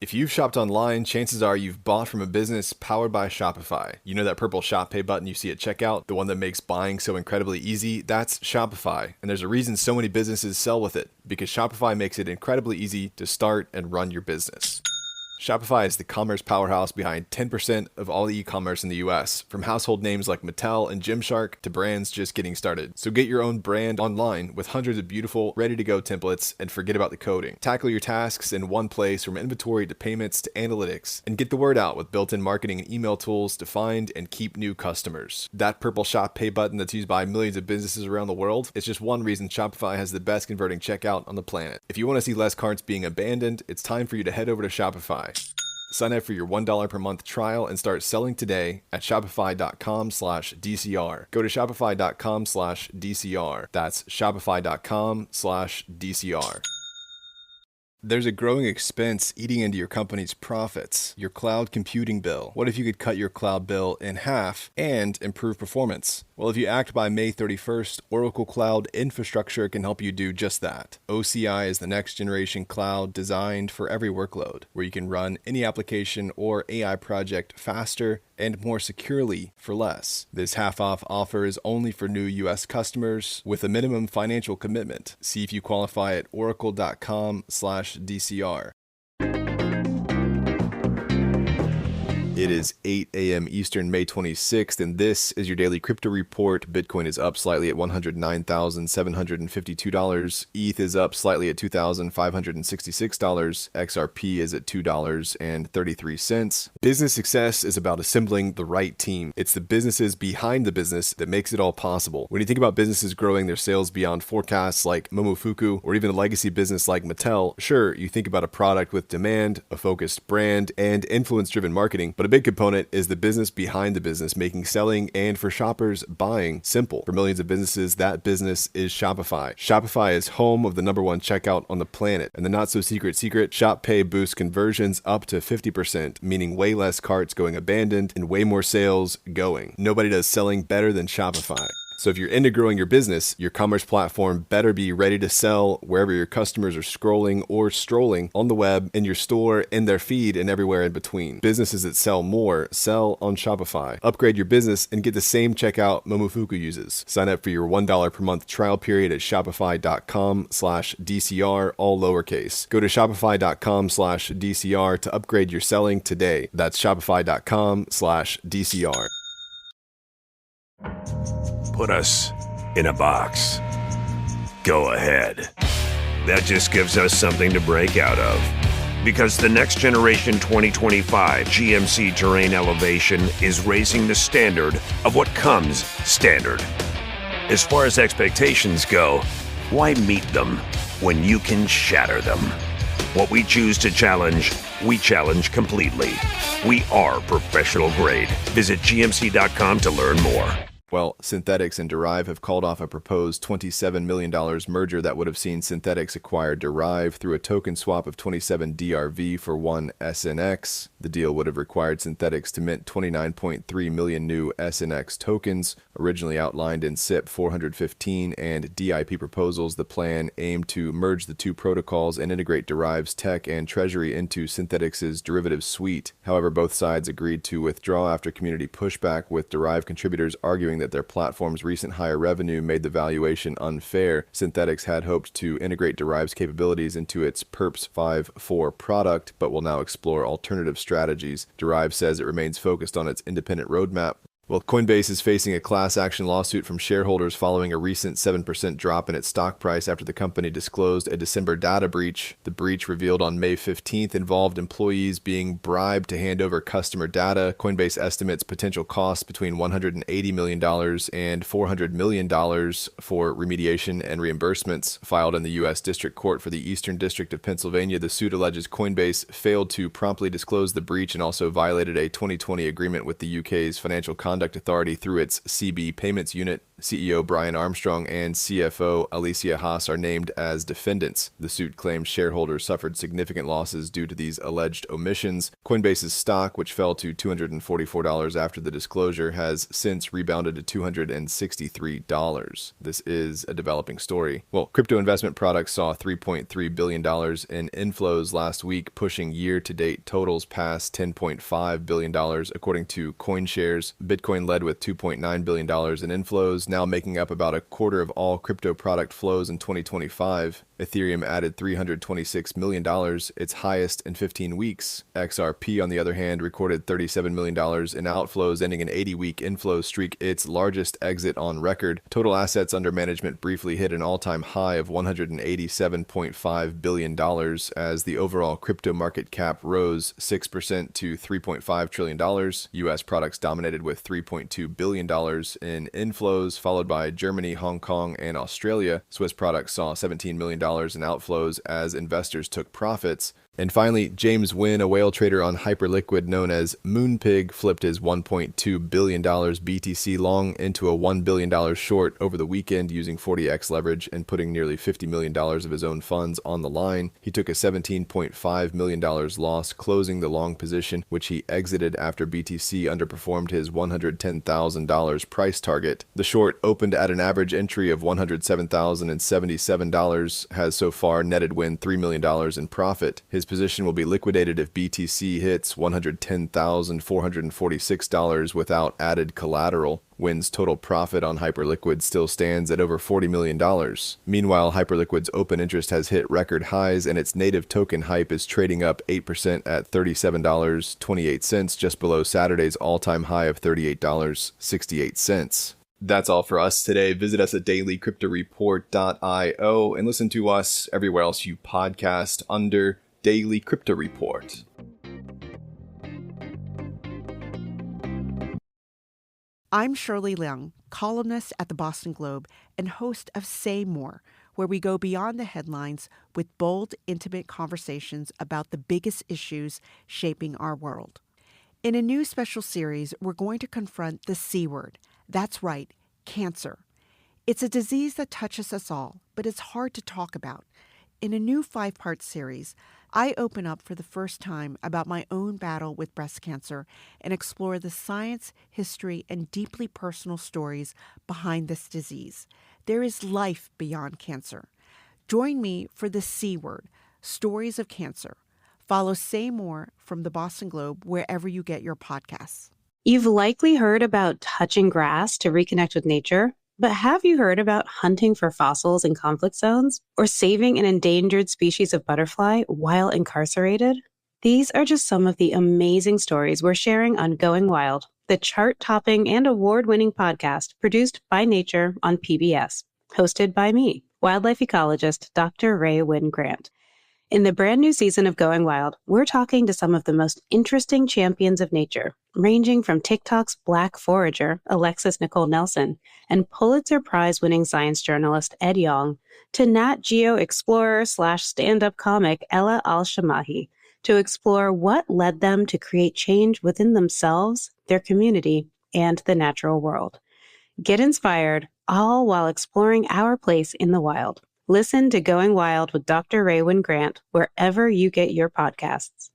If you've shopped online, chances are you've bought from a business powered by Shopify. You know that purple Shop Pay button you see at checkout, the one that makes buying so incredibly easy? That's Shopify. And there's a reason so many businesses sell with it, because Shopify makes it incredibly easy to start and run your business. Shopify is the commerce powerhouse behind 10% of all the e-commerce in the US, from household names like Mattel and Gymshark to brands just getting started. So get your own brand online with hundreds of beautiful, ready-to-go templates and forget about the coding. Tackle your tasks in one place, from inventory to payments to analytics, and get the word out with built-in marketing and email tools to find and keep new customers. That purple Shop Pay button that's used by millions of businesses around the world, it's just one reason Shopify has the best converting checkout on the planet. If you want to see less carts being abandoned, it's time for you to head over to Shopify. Sign up for your $1 per month trial and start selling today at shopify.com/DCR. Go to shopify.com/DCR. That's shopify.com/DCR. There's a growing expense eating into your company's profits, your cloud computing bill. What if you could cut your cloud bill in half and improve performance? Well, if you act by May 31st, Oracle Cloud Infrastructure can help you do just that. OCI is the next generation cloud designed for every workload, where you can run any application or AI project faster and more securely for less. This half-off offer is only for new US customers with a minimum financial commitment. See if you qualify at oracle.com/DCR. It is 8 a.m. Eastern, May 26th, and this is your daily crypto report. Bitcoin is up slightly at $109,752. ETH is up slightly at $2,566. XRP is at $2.33. Business success is about assembling the right team. It's the businesses behind the business that makes it all possible. When you think about businesses growing their sales beyond forecasts like Momofuku, or even a legacy business like Mattel, sure, you think about a product with demand, a focused brand, and influence-driven marketing, but a big component is the business behind the business, making selling and, for shoppers, buying simple. For millions of businesses, that business is Shopify. Shopify is home of the #1 checkout on the planet, and the not-so-secret Shop Pay boosts conversions up to 50%, meaning way less carts going abandoned and way more sales going. Nobody does selling better than Shopify. So if you're into growing your business, your commerce platform better be ready to sell wherever your customers are scrolling or strolling on the web, in your store, in their feed, and everywhere in between. Businesses that sell more sell on Shopify. Upgrade your business and get the same checkout Momofuku uses. Sign up for your $1 per month trial period at shopify.com/DCR, all lowercase. Go to shopify.com/DCR to upgrade your selling today. That's shopify.com/DCR. Put us in a box. Go ahead. That just gives us something to break out of. Because the next generation 2025 GMC Terrain Elevation is raising the standard of what comes standard. As far as expectations go, why meet them when you can shatter them? What we choose to challenge, we challenge completely. We are professional grade. Visit gmc.com to learn more. Well, Synthetix and Derive have called off a proposed $27 million merger that would have seen Synthetix acquire Derive through a token swap of 27 DRV for 1 SNX. The deal would have required Synthetix to mint 29.3 million new SNX tokens. Originally outlined in SIP 415 and DIP proposals, the plan aimed to merge the two protocols and integrate Derive's tech and treasury into Synthetix's derivative suite. However, both sides agreed to withdraw after community pushback, with Derive contributors arguing that their platform's recent higher revenue made the valuation unfair. Synthetix had hoped to integrate Derive's capabilities into its Perps 5.4 product, but will now explore alternative strategies. Derive says it remains focused on its independent roadmap. Well, Coinbase is facing a class action lawsuit from shareholders following a recent 7% drop in its stock price after the company disclosed a December data breach. The breach, revealed on May 15th, involved employees being bribed to hand over customer data. Coinbase estimates potential costs between $180 million and $400 million for remediation and reimbursements. Filed in the U.S. District Court for the Eastern District of Pennsylvania, the suit alleges Coinbase failed to promptly disclose the breach and also violated a 2020 agreement with the UK's Financial Conduct Authority through its CB Payments Unit. CEO Brian Armstrong and CFO Alicia Haas are named as defendants. The suit claims shareholders suffered significant losses due to these alleged omissions. Coinbase's stock, which fell to $244 after the disclosure, has since rebounded to $263. This is a developing story. Well, crypto investment products saw $3.3 billion in inflows last week, pushing year-to-date totals past $10.5 billion, according to CoinShares. Bitcoin led with $2.9 billion in inflows, now making up about a quarter of all crypto product flows in 2025. Ethereum added $326 million, its highest in 15 weeks. XRP, on the other hand, recorded $37 million in outflows, ending an 80-week inflow streak, its largest exit on record. Total assets under management briefly hit an all-time high of $187.5 billion as the overall crypto market cap rose 6% to $3.5 trillion. U.S. products dominated with $3.2 billion in inflows, followed by Germany, Hong Kong, and Australia. Swiss products saw $17 million in outflows as investors took profits. And finally, James Wynn, a whale trader on Hyperliquid known as Moonpig, flipped his $1.2 billion BTC long into a $1 billion short over the weekend using 40x leverage and putting nearly $50 million of his own funds on the line. He took a $17.5 million loss, closing the long position, which he exited after BTC underperformed his $110,000 price target. The short opened at an average entry of $107,077, has so far netted Wynn $3 million in profit. His position will be liquidated if BTC hits $110,446 without added collateral. Wynn's total profit on Hyperliquid still stands at over $40 million. Meanwhile, Hyperliquid's open interest has hit record highs, and its native token Hype is trading up 8% at $37.28, just below Saturday's all-time high of $38.68. That's all for us today. Visit us at dailycryptoreport.io and listen to us everywhere else you podcast under Daily Crypto Report. I'm Shirley Leung, columnist at the Boston Globe and host of Say More, where we go beyond the headlines with bold, intimate conversations about the biggest issues shaping our world. In a new special series, we're going to confront the C word. That's right, cancer. It's a disease that touches us all, but it's hard to talk about. In a new 5-part series, I open up for the first time about my own battle with breast cancer and explore the science, history, and deeply personal stories behind this disease. There is life beyond cancer. Join me for the C word, Stories of Cancer. Follow Say More from the Boston Globe wherever you get your podcasts. You've likely heard about touching grass to reconnect with nature. But have you heard about hunting for fossils in conflict zones or saving an endangered species of butterfly while incarcerated? These are just some of the amazing stories we're sharing on Going Wild, the chart-topping and award-winning podcast produced by Nature on PBS, hosted by me, wildlife ecologist Dr. Ray Wynn Grant. In the brand new season of Going Wild, we're talking to some of the most interesting champions of nature, ranging from TikTok's Black forager, Alexis Nicole Nelson, and Pulitzer Prize-winning science journalist Ed Yong, to Nat Geo explorer/stand-up comic Ella Al-Shamahi, to explore what led them to create change within themselves, their community, and the natural world. Get inspired, all while exploring our place in the wild. Listen to Going Wild with Dr. Ray Wynn Grant wherever you get your podcasts.